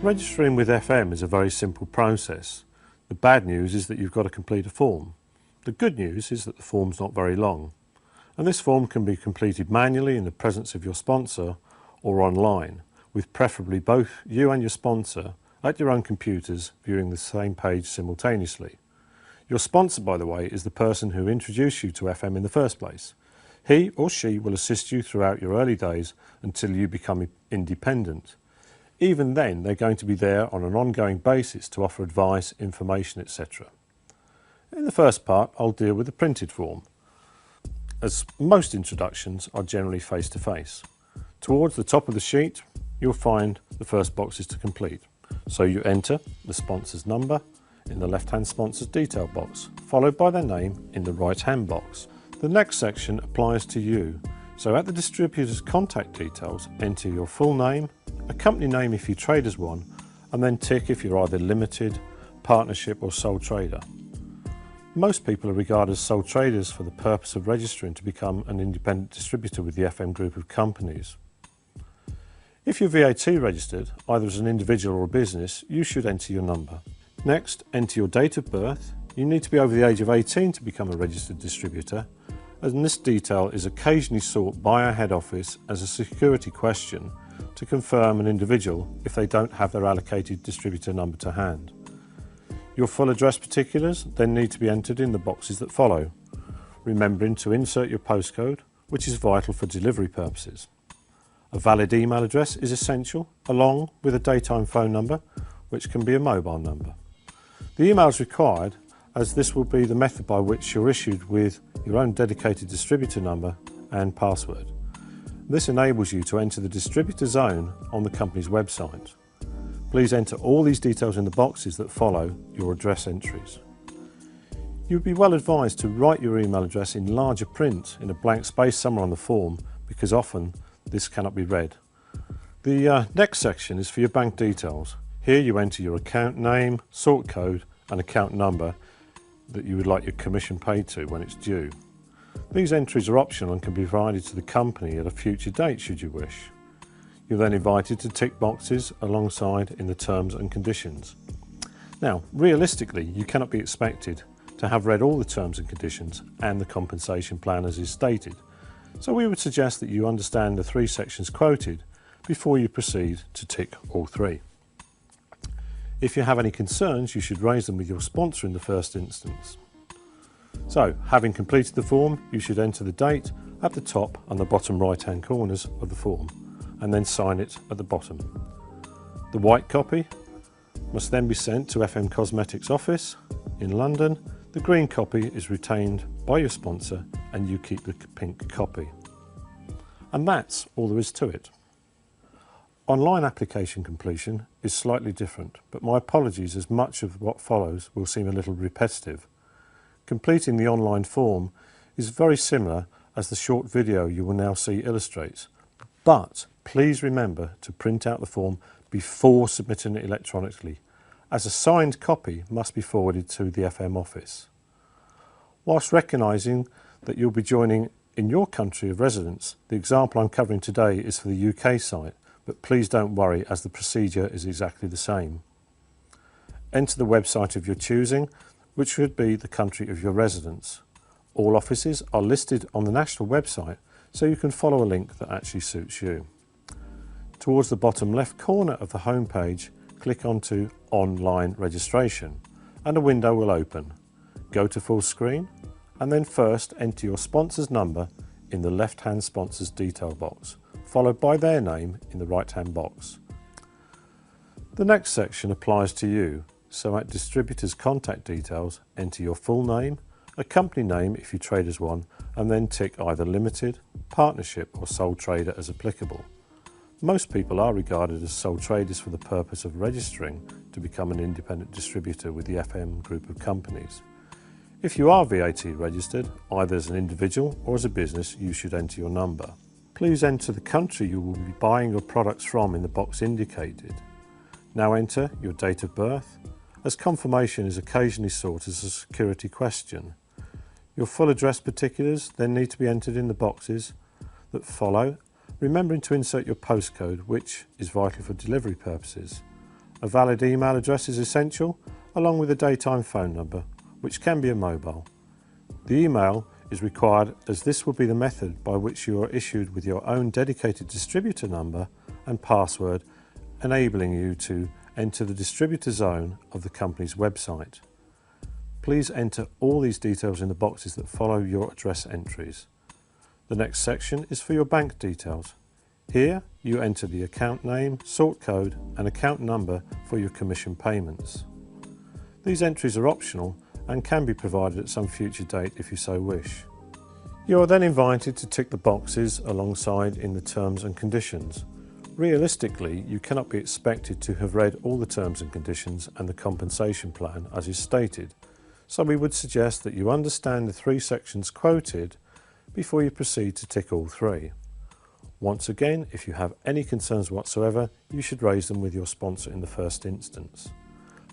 Registering with FM is a very simple process. The bad news is that you've got to complete a form. The good news is that the form's not very long. And this form can be completed manually in the presence of your sponsor or online, with preferably both you and your sponsor at your own computers viewing the same page simultaneously. Your sponsor, by the way, is the person who introduced you to FM in the first place. He or she will assist you throughout your early days until you become independent. Even then, they're going to be there on an ongoing basis to offer advice, information, etc. In the first part, I'll deal with the printed form, as most introductions are generally face-to-face. Towards the top of the sheet, you'll find the first boxes to complete. So you enter the sponsor's number in the left-hand sponsor's detail box, followed by their name in the right-hand box. The next section applies to you. So at the distributor's contact details, enter your full name, a company name if you trade as one, and then tick if you're either limited, partnership or sole trader. Most people are regarded as sole traders for the purpose of registering to become an independent distributor with the FM group of companies. If you're VAT registered, either as an individual or a business, you should enter your number. Next, enter your date of birth. You need to be over the age of 18 to become a registered distributor, and this detail is occasionally sought by our head office as a security question to confirm an individual if they don't have their allocated distributor number to hand. Your full address particulars then need to be entered in the boxes that follow, remembering to insert your postcode, which is vital for delivery purposes. A valid email address is essential, along with a daytime phone number, which can be a mobile number. The email is required, as this will be the method by which you're issued with your own dedicated distributor number and password. This enables you to enter the distributor zone on the company's website. Please enter all these details in the boxes that follow your address entries. You would be well advised to write your email address in larger print in a blank space somewhere on the form, because often this cannot be read. The next section is for your bank details. Here you enter your account name, sort code and account number that you would like your commission paid to when it's due. These entries are optional and can be provided to the company at a future date should you wish. You're then invited to tick boxes alongside in the terms and conditions. Now, realistically, you cannot be expected to have read all the terms and conditions and the compensation plan as is stated, so we would suggest that you understand the three sections quoted before you proceed to tick all three. If you have any concerns, you should raise them with your sponsor in the first instance. So, having completed the form, you should enter the date at the top and the bottom right-hand corners of the form, and then sign it at the bottom. The white copy must then be sent to FM Cosmetics office in London. The green copy is retained by your sponsor and you keep the pink copy. And that's all there is to it. Online application completion is slightly different, but my apologies as much of what follows will seem a little repetitive. Completing the online form is very similar as the short video you will now see illustrates, but please remember to print out the form before submitting it electronically, as a signed copy must be forwarded to the FM office. Whilst recognising that you'll be joining in your country of residence, the example I'm covering today is for the UK site, but please don't worry as the procedure is exactly the same. Enter the website of your choosing, which should be the country of your residence. All offices are listed on the national website, so you can follow a link that actually suits you. Towards the bottom left corner of the home page, click onto Online Registration and a window will open. Go to full screen and then first enter your sponsor's number in the left-hand sponsor's detail box, followed by their name in the right-hand box. The next section applies to you, so at distributor's contact details, enter your full name, a company name if you trade as one, and then tick either limited, partnership or sole trader as applicable. Most people are regarded as sole traders for the purpose of registering to become an independent distributor with the FM group of companies. If you are VAT registered, either as an individual or as a business, you should enter your number. Please enter the country you will be buying your products from in the box indicated. Now enter your date of birth, as confirmation is occasionally sought as a security question. Your full address particulars then need to be entered in the boxes that follow, remembering to insert your postcode, which is vital for delivery purposes. A valid email address is essential, along with a daytime phone number, which can be a mobile. The email is required as this will be the method by which you are issued with your own dedicated distributor number and password, enabling you to enter the distributor zone of the company's website. Please enter all these details in the boxes that follow your address entries. The next section is for your bank details. Here you enter the account name, sort code and account number for your commission payments. These entries are optional and can be provided at some future date if you so wish. You are then invited to tick the boxes alongside in the terms and conditions. Realistically, you cannot be expected to have read all the terms and conditions and the compensation plan as is stated, so we would suggest that you understand the 3 sections quoted before you proceed to tick all 3. Once again, if you have any concerns whatsoever, you should raise them with your sponsor in the first instance.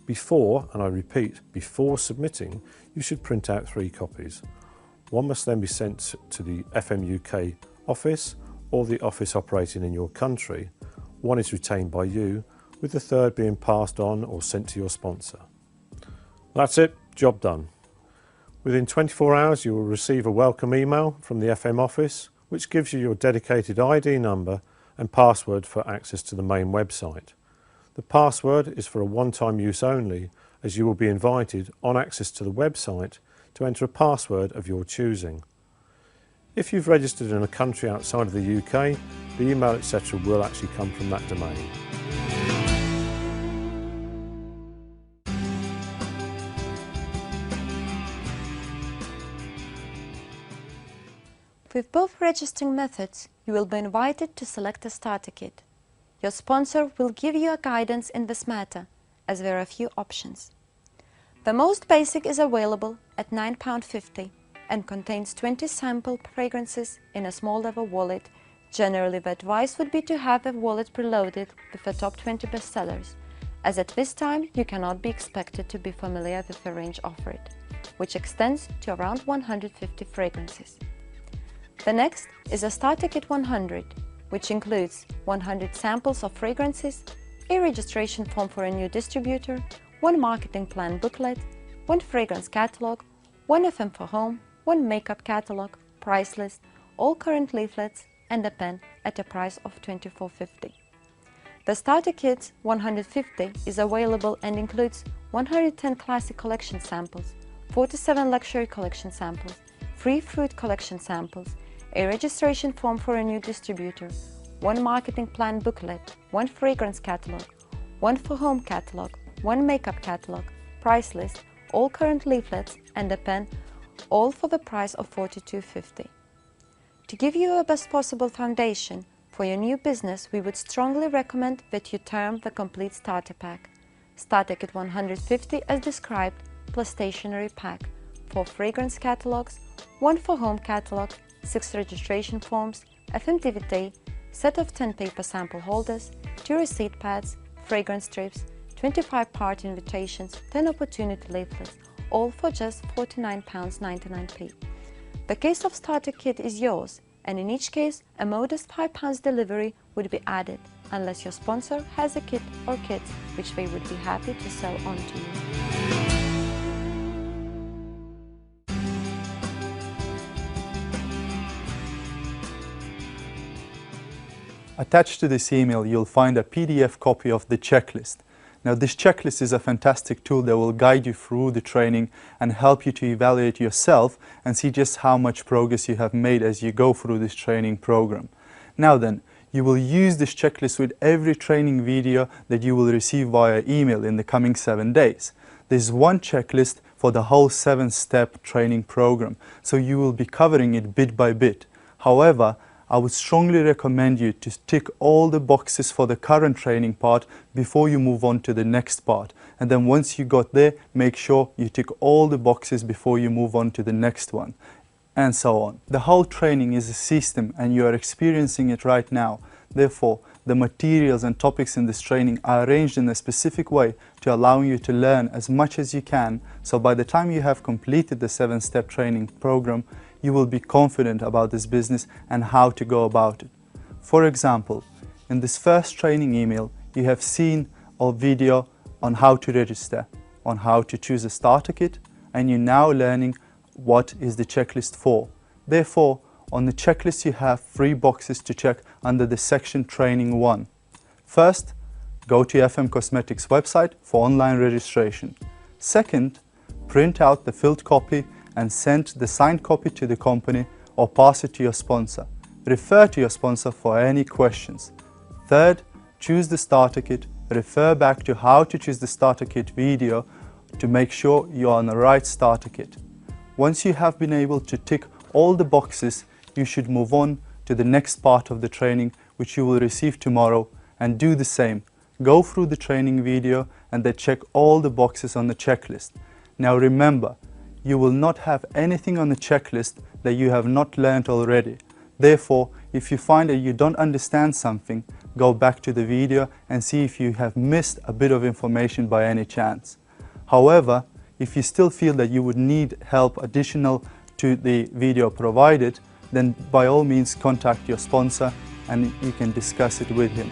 Before, and I repeat, before submitting, you should print out 3 copies. One must then be sent to the FM UK office or the office operating in your country. One is retained by you, with the third being passed on or sent to your sponsor. That's it, job done. Within 24 hours you will receive a welcome email from the FM office, which gives you your dedicated ID number and password for access to the main website. The password is for a one-time use only, as you will be invited on access to the website to enter a password of your choosing. If you've registered in a country outside of the UK, the email etc. will actually come from that domain. With both registering methods, you will be invited to select a starter kit. Your sponsor will give you a guidance in this matter, as there are a few options. The most basic is available at £9.50 and contains 20 sample fragrances in a small leather wallet. Generally, the advice would be to have the wallet preloaded with the top 20 bestsellers, as at this time you cannot be expected to be familiar with the range offered, which extends to around 150 fragrances. The next is a Starter Kit 100, which includes 100 samples of fragrances, a registration form for a new distributor, 1 marketing plan booklet, 1 fragrance catalog, 1 FM for home, 1 makeup catalog, price list, all current leaflets, and a pen at a price of £24.50. The Starter Kit 150 is available and includes 110 Classic Collection samples, 47 Luxury Collection samples, 3 Fruit Collection samples, a registration form for a new distributor, 1 marketing plan booklet, 1 fragrance catalog, 1 for home catalog, 1 makeup catalog, price list, all current leaflets, and a pen, all for the price of £42.50. To give you a best possible foundation for your new business, we would strongly recommend that you term the complete starter pack. Starter Kit 150 as described, plus stationery pack, 4 fragrance catalogs, 1 for home catalog, 6 registration forms, FM DVD, set of 10 paper sample holders, 2 receipt pads, fragrance strips, 25 party invitations, 10 opportunity leaflets, all for just £49.99. The case of starter kit is yours, and in each case a modest £5 delivery would be added, unless your sponsor has a kit or kits which they would be happy to sell on to you. Attached to this email, you'll find a PDF copy of the checklist. Now, this checklist is a fantastic tool that will guide you through the training and help you to evaluate yourself and see just how much progress you have made as you go through this training program. Now then, you will use this checklist with every training video that you will receive via email in the coming 7 days. There's one checklist for the whole 7-step training program, so you will be covering it bit by bit. However, I would strongly recommend you to tick all the boxes for the current training part before you move on to the next part. And then once you got there, make sure you tick all the boxes before you move on to the next one, and so on. The whole training is a system and you are experiencing it right now. Therefore, the materials and topics in this training are arranged in a specific way to allow you to learn as much as you can, so by the time you have completed the 7-step training program, you will be confident about this business and how to go about it. For example, in this first training email, you have seen of video on how to register, on how to choose a starter kit, and you're now learning what is the checklist for. Therefore, on the checklist you have 3 boxes to check under the section Training 1. First, go to FM Cosmetics website for online registration. Second, print out the filled copy and send the signed copy to the company or pass it to your sponsor. Refer to your sponsor for any questions. Third, choose the starter kit. Refer back to how to choose the starter kit video to make sure you're on the right starter kit. Once you have been able to tick all the boxes, you should move on to the next part of the training, which you will receive tomorrow, and do the same. Go through the training video and then check all the boxes on the checklist. Now remember, you will not have anything on the checklist that you have not learned already. Therefore, if you find that you don't understand something, go back to the video and see if you have missed a bit of information by any chance. However, if you still feel that you would need help additional to the video provided, then by all means contact your sponsor and you can discuss it with him.